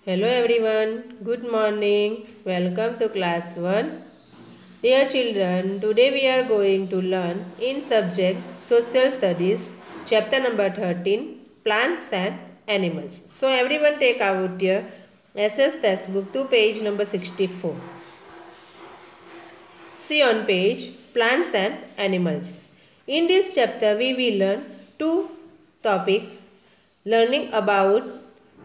Hello everyone, good morning. Welcome to class 1. Dear children, today we are going to learn in subject Social Studies, chapter number 13, Plants and Animals. So everyone take out your SS textbook to page number 64. See on page Plants and Animals. In this chapter we will learn two topics, learning about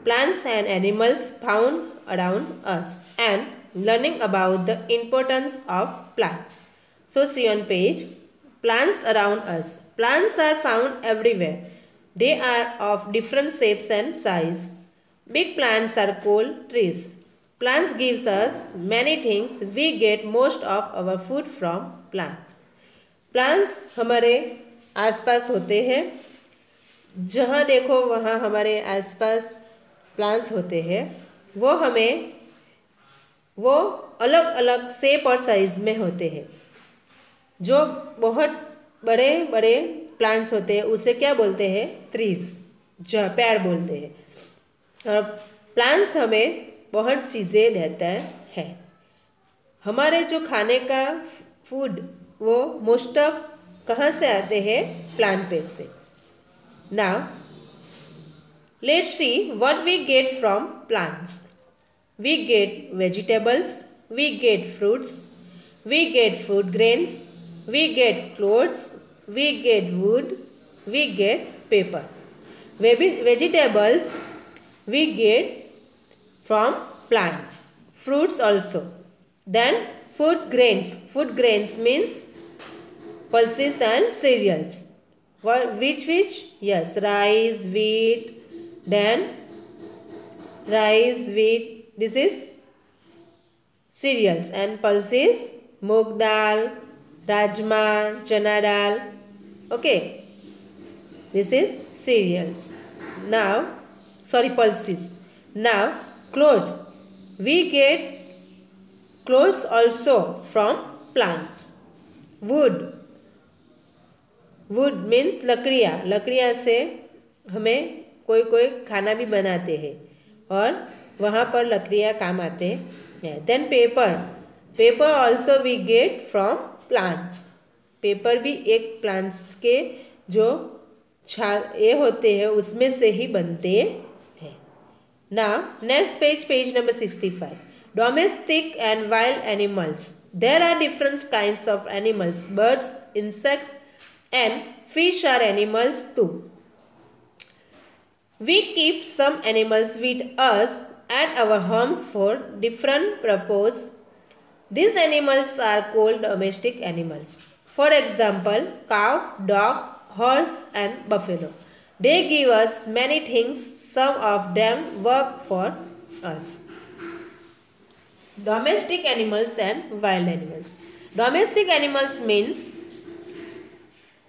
plants and animals found around us and learning about the importance of plants. So see on page plants around us. Plants are found everywhere. They are of different shapes and size. Big plants are called trees. Plants gives us many things. We get most of our food from plants. Plants हमारे आसपास होते हैं, जहाँ देखो वहाँ हमारे आसपास plants होते हैं। वो अलग अलग शेप और साइज में होते हैं। जो बहुत बड़े बड़े प्लांट्स होते हैं उसे क्या बोलते हैं? ट्रीज, जो पेड़ बोलते हैं। और प्लांट्स हमें बहुत चीज़ें देता है। हमारे जो खाने का फूड वो मोस्ट ऑफ कहाँ से आते हैं? प्लांट पे से। Now let's see what we get from plants. We get vegetables, we get fruits, we get food grains, we get clothes, we get wood, we get paper. Vegetables we get from plants, fruits also. Then food grains means pulses and cereals. Which? Yes, rice, wheat, then rice, wheat, this is cereals, and pulses moong dal, rajma, chana dal. Okay, this is cereals. Now, sorry, pulses. Now, clothes. We get clothes also from plants. Wood means लकड़ियाँ से हमें कोई खाना भी बनाते हैं और वहाँ पर लकड़ियाँ काम आते हैं। Then paper also we get from plants. Paper भी एक प्लांट्स के जो छाल ये होते हैं उसमें से ही बनते हैं। Now next page number 65. Domestic and wild animals. There are different kinds of animals. Birds, insects, and fish are animals too. We keep some animals with us at our homes for different purposes. These animals are called domestic animals. For example, cow, dog, horse, and buffalo. They give us many things. Some of them work for us. Domestic animals and wild animals. Domestic animals means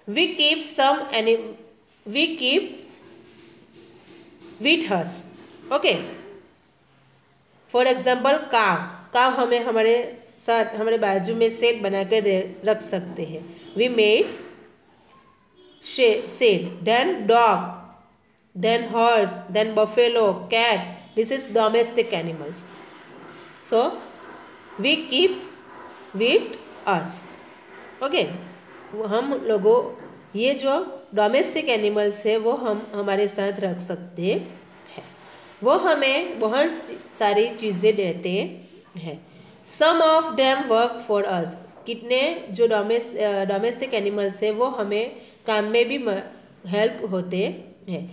we keep with us. Okay. For example, cow हमें हमारे साथ हमारे बाजू में set बना कर रख सकते हैं। We made shade. Then dog, then horse, then buffalo, cat. This is domestic animals. So we keep with us. Okay. हम लोगों ये जो डोमेस्टिक एनिमल्स है वो हम हमारे साथ रख सकते हैं। वो हमें बहुत सारी चीज़ें देते हैं। Some of them work for us. कितने जो डोमेस्टिक एनिमल्स है वो हमें काम में भी हेल्प होते हैं।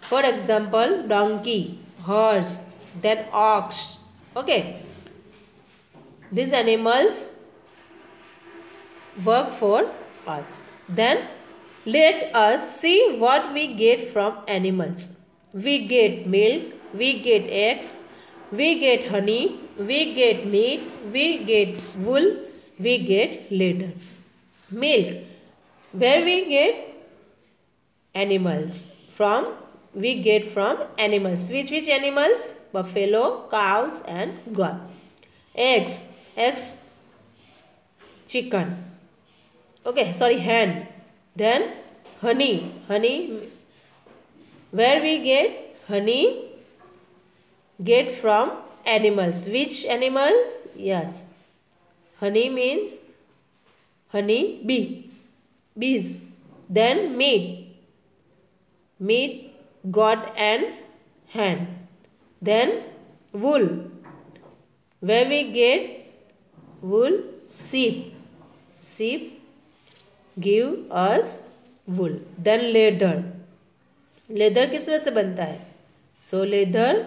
For example donkey, horse, then ox. Okay, these animals work for us. Then let us see what we get from animals. We get milk, we get eggs, we get honey, we get meat, we get wool, we get leather. Milk, where we get animals from? We get from animals. Which animals? Buffalo, cows, and goat. Eggs, chicken. Okay, sorry, hen. Then honey, where we get honey? get from animals. Which animals? Yes, honey means honey bees. Then meat goat and hen. Then wool, where we get wool? Sheep give us wool. Then leather किस में से बनता है? So leather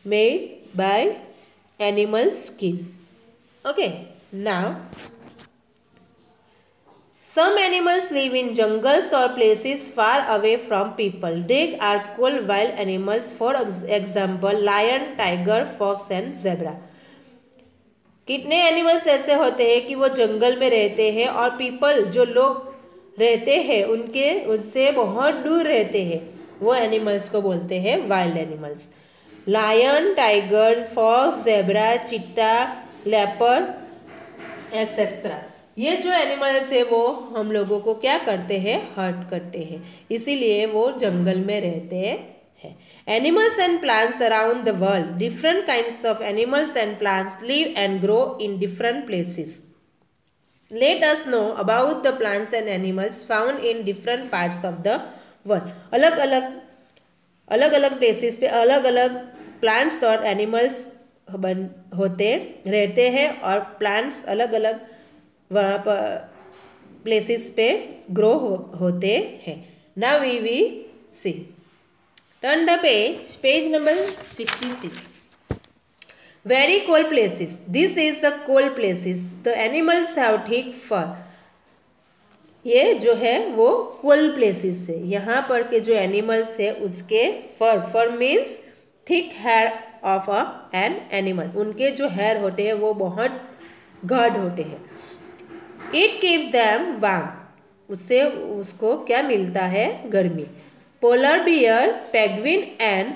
made by animal skin. Okay, now some animals live in jungles or places far away from people. They are called wild animals. For example, lion, tiger, fox and zebra. कितने animals ऐसे होते हैं कि वो जंगल में रहते हैं और पीपल जो लोग रहते हैं उनसे बहुत दूर रहते हैं, वो एनिमल्स को बोलते हैं wild animals. Lion, tiger, fox, zebra, cheetah, leopard etcetera. ये जो एनिमल्स है वो हम लोगों को क्या करते हैं? हर्ट करते हैं, इसीलिए वो जंगल में रहते हैं. Animals and plants around the world. Different kinds of animals and plants live and grow in different places. Let us know about the plants and animals found in different parts of the world. अलग अलग places पे अलग अलग plants और animals रहते हैं और plants अलग अलग वहाँ पर places पे grow होते हैं. Now we will see. Turn the page number 66. Very cold places. This is the cold places. The animals have thick fur. ये जो है वो cold places है. यहाँ पर के जो animals है उसके fur means thick hair of an animal. उनके जो hair होते हैं वो बहुत गाढ़ होते हैं. It keeps them warm. उससे उसको क्या मिलता है? गर्मी. Polar bear, penguin and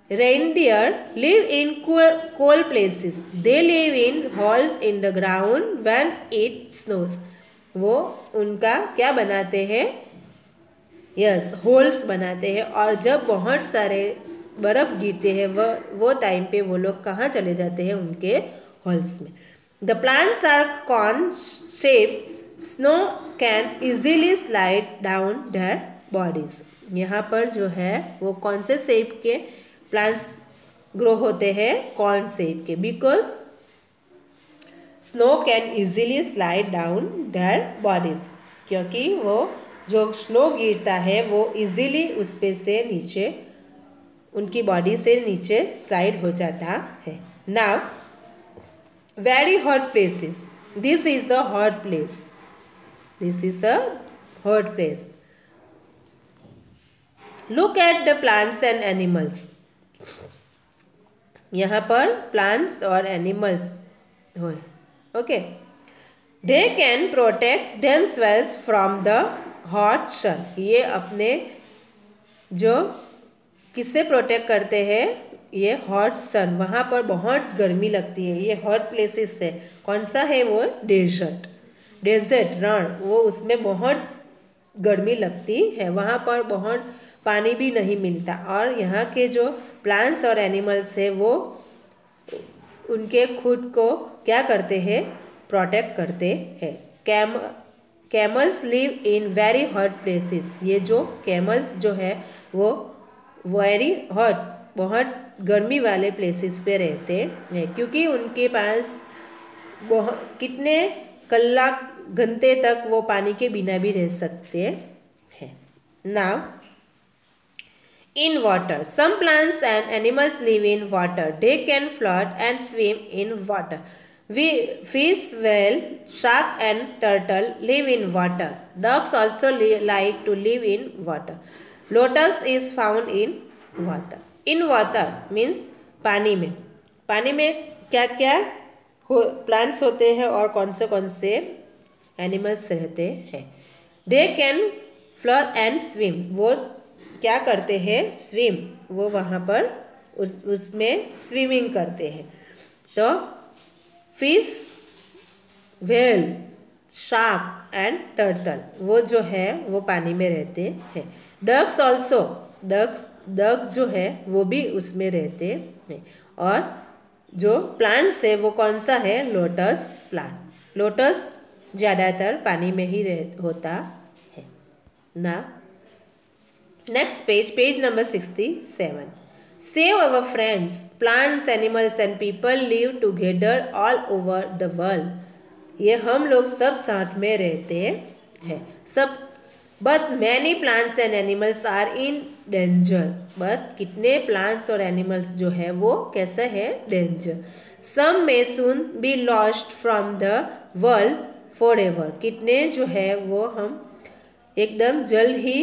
reindeer live in cold places. They live in holes in the ground when it snows. वो उनका क्या बनाते हैं? यस, होल्स बनाते हैं और जब बहुत सारे बर्फ़ गिरते हैं वो टाइम पे वो लोग कहाँ चले जाते हैं? उनके होल्स में. The plants are cone shaped. Snow can easily slide down their bodies. यहाँ पर जो है वो कौन से शेप के प्लांट्स ग्रो होते हैं? कॉर्न शेप के. Because snow can easily slide down their bodies. क्योंकि वो जो स्नो गिरता है वो इजीली उस पे से नीचे उनकी बॉडी से नीचे स्लाइड हो जाता है. Now very hot places. This is a hot place. This is a hot place. Look at the plants and animals. यहाँ पर plants और animals हो. Okay. They can protect themselves from the hot sun. ये अपने जो किससे protect करते हैं? ये हॉट सन. वहाँ पर बहुत गर्मी लगती है. ये हॉट प्लेसेस है. कौन सा है वो? डेजर्ट रण. वो उसमें बहुत गर्मी लगती है. वहाँ पर बहुत पानी भी नहीं मिलता. और यहाँ के जो प्लांट्स और एनिमल्स है वो उनके खुद को क्या करते हैं? प्रोटेक्ट करते हैं. Camels live in very hot places. ये जो कैमल्स जो है वो वेरी हॉट बहुत गर्मी वाले प्लेसेस पे रहते हैं क्योंकि उनके पास बहुत कितने घंटे तक वो पानी के बिना भी रह सकते हैं. Now in water. Some plants and animals live in water. They can float and swim in water. Fish, whale, shark and turtle live in water. Ducks also like to live in water. Lotus is found in water. In water means पानी में. पानी में क्या क्या plants होते हैं और कौन से एनिमल्स रहते हैं? They can float and swim. वो क्या करते हैं? स्विम. वो वहाँ पर उसमें स्विमिंग करते हैं. तो fish, whale, shark and turtle वो जो है वो पानी में रहते हैं. डक्स ऑल्सो डक जो है वो भी उसमें रहते हैं। और जो प्लांट्स है वो कौन सा है? Lotus plant. लोटस ज़्यादातर पानी में ही होता है ना। Next page number 67। Save our friends, plants, animals and people live together all over the world. ये हम लोग सब साथ में रहते हैं सब। But many plants and animals are in danger. But कितने plants और animals जो है वो कैसा है? Danger. Some may soon be lost from the world forever. कितने जो है वो हम एकदम जल्द ही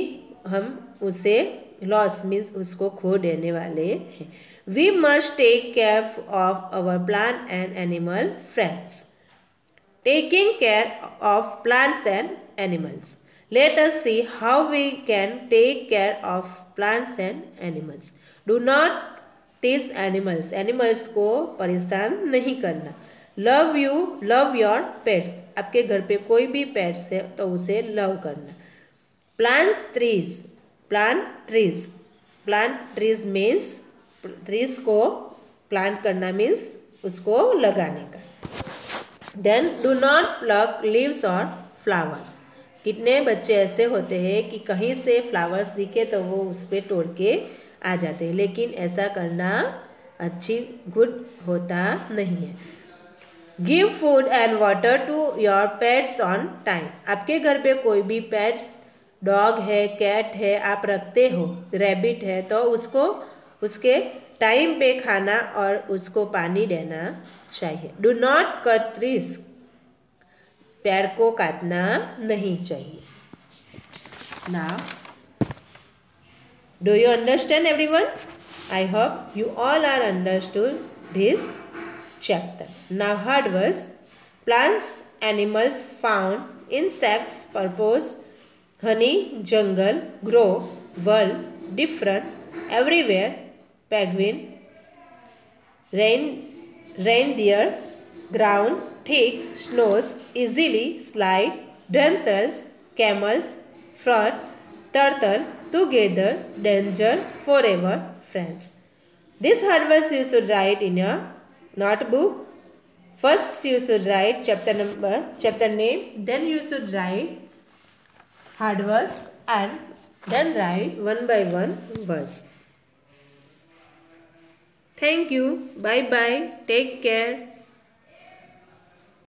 हम उसे लॉस मीन्स उसको खो देने वाले हैं। We must take care of our plant and animal friends. Taking care of plants and animals. Let us see how we can take care of plants and animals. Do not tease animals. Animals को परेशान नहीं करना। Love your pets. आपके घर पे कोई भी pets है तो उसे लव करना। Plants trees. Plant trees. Plant trees means trees को प्लांट करना मीन्स उसको लगाने का। Then do not pluck leaves और फ्लावर्स। कितने बच्चे ऐसे होते हैं कि कहीं से फ्लावर्स दिखे तो वो उस पर तोड़ के आ जाते हैं, लेकिन ऐसा करना गुड होता नहीं है। Give food and water to your pets on time. आपके घर पे कोई भी पेट्स डॉग है, कैट है, आप रखते हो, रैबिट है, तो उसको उसके टाइम पे खाना और उसको पानी देना चाहिए। Do not cut trees. पेड़ को काटना नहीं चाहिए। Now do you understand everyone? I hope you all are understood this chapter. Now hard words. Plants, animals found, insects, purpose, honey, jungle, grow, world, different, everywhere, penguin, reindeer, ground, thick, snows, easily, slide, dancers, camels, frog, turtle, together, danger, forever, friends. These hard words you should write in your notebook. First you should write chapter name, then you should write hard words and then write one by one verse. Thank you. Bye bye. Take care.